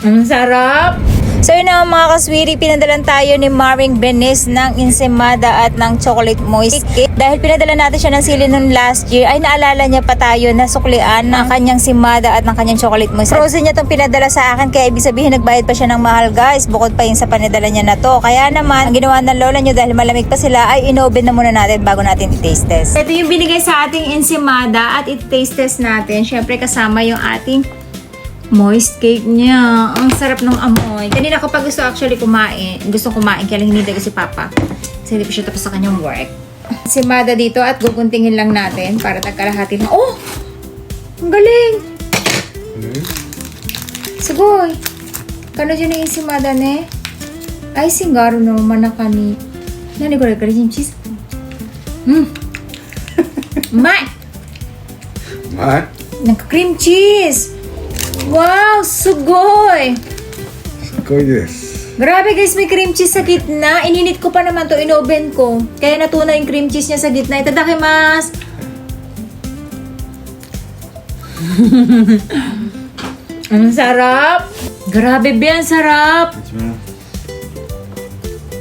Ang sarap! So yun na mga kaswiri, pinadalan tayo ni Maring Benes ng ensaymada at ng chocolate moist cake. Dahil pinadala natin siya ng sili noon last year, ay naalala niya pa tayo na suklian ng kanyang simada at ng kanyang chocolate moist. Frozen niya itong pinadala sa akin, kaya ibig sabihin nagbayad pa siya ng mahal guys, bukod pa yung sa panadala niya na to. Kaya naman, ang ginawa ng lola niyo dahil malamig pa sila, ay in-oven na muna natin bago natin i-taste test. Ito yung binigay sa ating ensaymada at i-taste test natin. Syempre kasama yung ating moist cake niya. Ang sarap ng amoy. Kanina ko pa gustong kumain, kaya lang hinintay ko si Papa. Kasi hindi pa siya tapos sa kanyang work. Si Mada dito at guguntingin lang natin para tagkalahati na. Oh! Ang galing! Sugoy! Kano dyan na yung si Mada ne? Ay, singaro naman na kani. Nani ko rin yung cheese. Mai! Mai? Nagka-cream cheese! Wow! Sugoy! すごいです。 Grabe guys, may cream cheese sa gitna. Ininit ko pa naman to, in-oven ko. Kaya natunaw yung cream cheese niya sa gitna. Itadakimasu! Ang sarap! Grabe ba, ang sarap!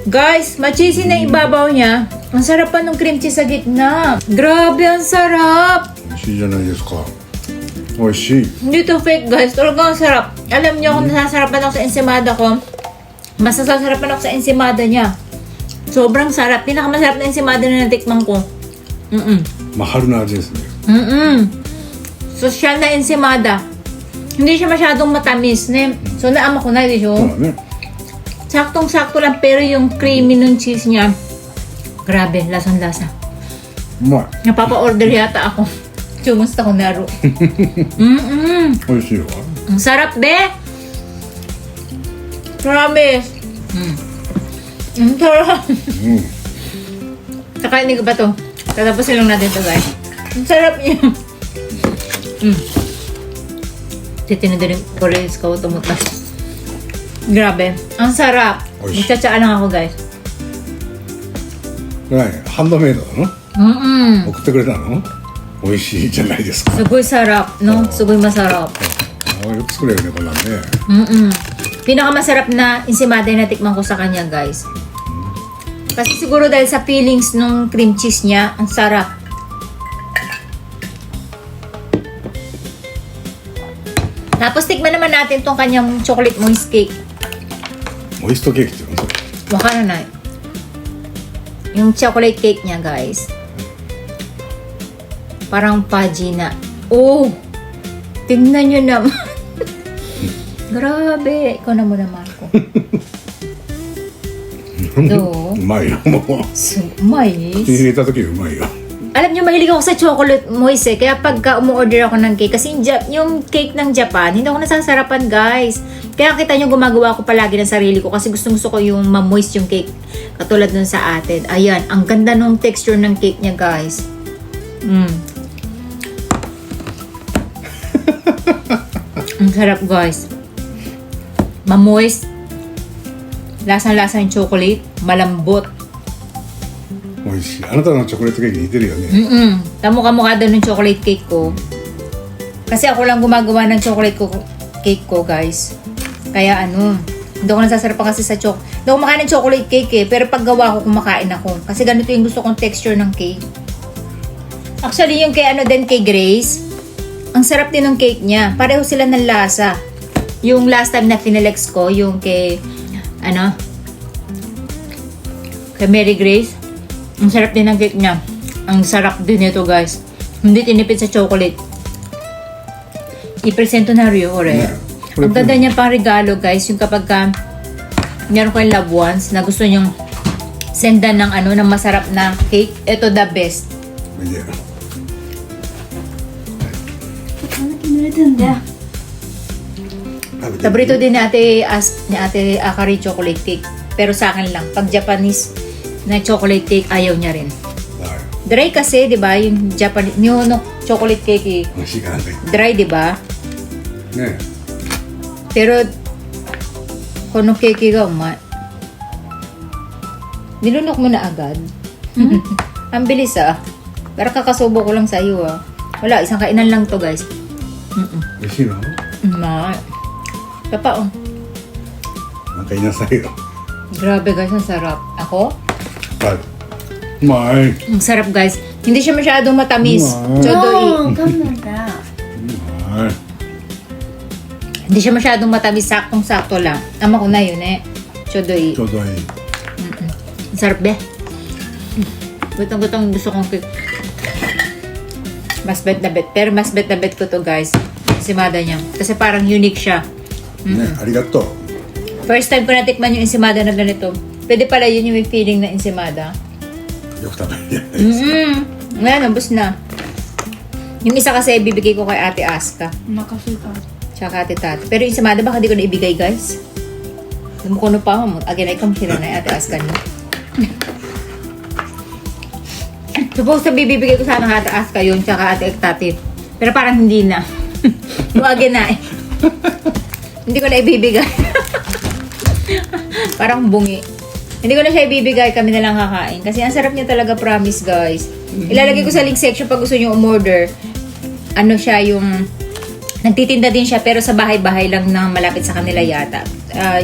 Guys, ma-cheesy na ibabaw niya. Ang sarap pa ng cream cheese sa gitna. Grabe, ang sarap! 美味しいじゃないですか。美味しい。 Hindi to fake guys, talagang sarap. Alam niyo kung nasasarapan ako sa ensaymada ko, mas nasasarapan ako sa ensaymada niya. Sobrang sarap. Pinakamasarap na ensaymada na natikman ko. まあ春の味ですね。 Social na ensaymada. Hindi siya masyadong matamis. Ne? So naama ko na, di siya? そうだね。 Saktong-sakto lang, pero yung creamy ng cheese niya, grabe, lasang-lasa. うまい。 Napapa-order yata ako. Chumusta ko naro. 美味しいわ。 Ang sarap, be! Promise! Ang sarap! うん。 Kakainin ko ba to? Tatapusin lang natin to guys. Ang sarap niya. Titinadarin ko rin sa kawo tumutas. Grabe. Ang sarap. Oish. Magtsatsaa lang ako guys. これ何ハンドメイドなの？送ってくれたの？美味しいじゃないですか。 Sugoy sarap, no? Sugoy masarap. よく作れるねこんなんね。 Pinakamasarap na ensaymada na tikman ko sa kanya guys. Kasi siguro dahil sa feelings nung cream cheese niya, ang sarap. Tapos tikman naman natin tong kanyang chocolate moist cake. モイストケーキっていうの？それ Waka na na. Yung chocolate cake niya guys. Parang fudgy na. Oh! Tingnan nyo naman. Grabe. Ikaw na muna, Marco. Do. うまいよもう。 Mais. 口に入れた時うまいよ。 Alam nyo, mahilig ako sa chocolate moist eh. Kaya pagka umu-order ako ng cake, kasi yung cake ng Japan, hindi ako nasasarapan guys. Kaya kita nyo, gumagawa ko palagi ng sarili ko kasi gusto ko yung ma-moist yung cake. Katulad nun sa atin. Ayan, ang ganda nung texture ng cake niya guys. Ang sarap guys. Ma-moist. Lasang-lasa yung chocolate. Malambot. 美味しい。あなたのチョコレートケーキに似てるよね。 Kamukha doon ng chocolate cake ko. Kasi ako lang gumagawa ng cake ko guys. Kaya hindi ako nasasarapan kasi sa hindi ako makain ng chocolate cake eh. Pero pag gawa ko, kumakain ako. Kasi ganito yung gusto kong texture ng cake. Actually, yung kay Grace, ang sarap din ng cake niya. Pareho sila ng lasa. Yung last time na finalex ko, yung kay Mary Grace, ang sarap din ng cake niya. Ang sarap din ito guys. Hindi tinipid sa chocolate. I-presento na Rio ore. Yeah. Ang ganda niya pang regalo guys. Yung kapag meron kayong loved ones na gusto nyong sendan ng ng masarap na cake. Ito the best. いや。 Paborito din ni Ate Akari chocolate cake. Pero sa akin lang. Pag Japanese na chocolate cake, ayaw niya rin. はい。 Dry kasi, di ba? Yung Japanese, yung chocolate cake eh. 美味しいかなって。 Dry, di ba? ね。 Pero, kono cake ga umay. Nilunok mo na agad. Ang bilis ah. Pero kakasubo ko lang sa iyo ah. Wala, isang kainan lang to guys. 美味しいの？ Ma. Papa, oh. Ang kanya sa'yo. Grabe guys, ang sarap. Ako? Pag. May. Ang sarap guys. Hindi siya masyadong matamis. Wow. Chodoi. 감사합니다. May. Hindi siya masyadong matamis. Saktong-sakto lang. Tama ko na yun eh. Chodoi. ちょうどいい。 Ang sarap be. Gutong-gutong gusto kong mas bet na bet. Pero mas bet na bet ko to guys. Ensimada niya. Kasi parang unique siya. ね、ありがとう。 First time ko natikman yung ensimada na ganito. Pwede pala yun yung feeling na ensimada. よく食べるね。 Ngayon, ubos na. Yung isa kasi ibibigay ko kay Ate Aska. 막았을까? Tsaka Ate Tati. Pero yung ensimada baka di ko na ibigay guys. Lumukuno pa ako. Again, ay kamsira na Ate Aska niyo. Suppose na bibigay ko sana kay Ate Aska yun tsaka Ate Tati. Pero parang hindi na. Again na eh. Hindi ko na ibibigay. Parang bungi. Hindi ko na siya ibibigay, kami na lang kakain. Kasi ang sarap niya talaga, promise guys. Ilalagay ko sa link section pag gusto niyo umorder. Ano siya yung... Nagtitinda din siya pero sa bahay-bahay lang na malapit sa kanila yata.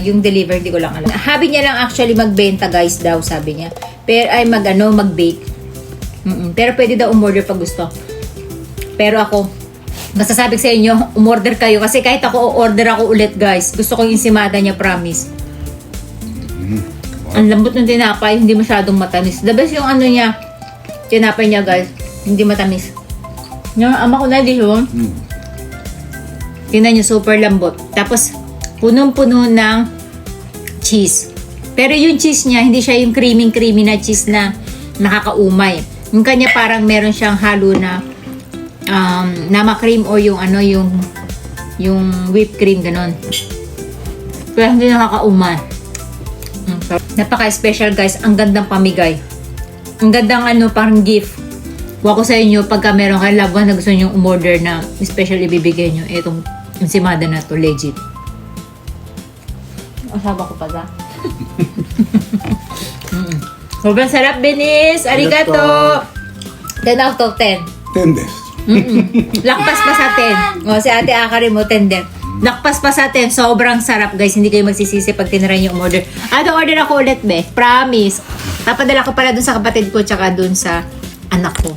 Yung deliver, hindi ko lang alam. Habi niya lang actually magbenta guys daw, sabi niya. Pero ay mag-bake. Pero pwede daw umorder pag gusto. Pero ako, basta sabi ko sa inyo, umorder kayo. Kasi kahit ako order ako ulit guys. Gusto ko yung ensimada niya, promise. Ang lambot ng tinapay, hindi masyadong matamis. The best yung ano niya, tinapay niya guys, hindi matamis. Yung ama ko na di yun. Tingnan niyo, super lambot. Tapos, punong-puno ng cheese. Pero yung cheese niya, hindi siya yung creamy na cheese na nakakaumay. Yung kanya parang meron siyang halo na nama cream o yung ano, yung whipped cream, ganon. Kaya hindi nakakaumay. Napaka-special guys. Ang gandang pamigay. Ang gandang ano, parang gift. Kuha ko sa inyo pagka meron kayo loved one na gusto nyo umorder na special ibibigay nyo. Itong ensimada na to, legit. Asaba ko pa za. Sobrang sarap, Benis. Arigato. 10 out of 10. 10です。 Lakpas pa sa 10. O, si Ate Akari mo, 10 din. Lakpas pa sa 10. Sobrang sarap, guys. Hindi kayo magsisisi pag tinry yung order. Order ako ulit, be. Promise. Papadala ko pala dun sa kapatid ko tsaka dun sa anak ko.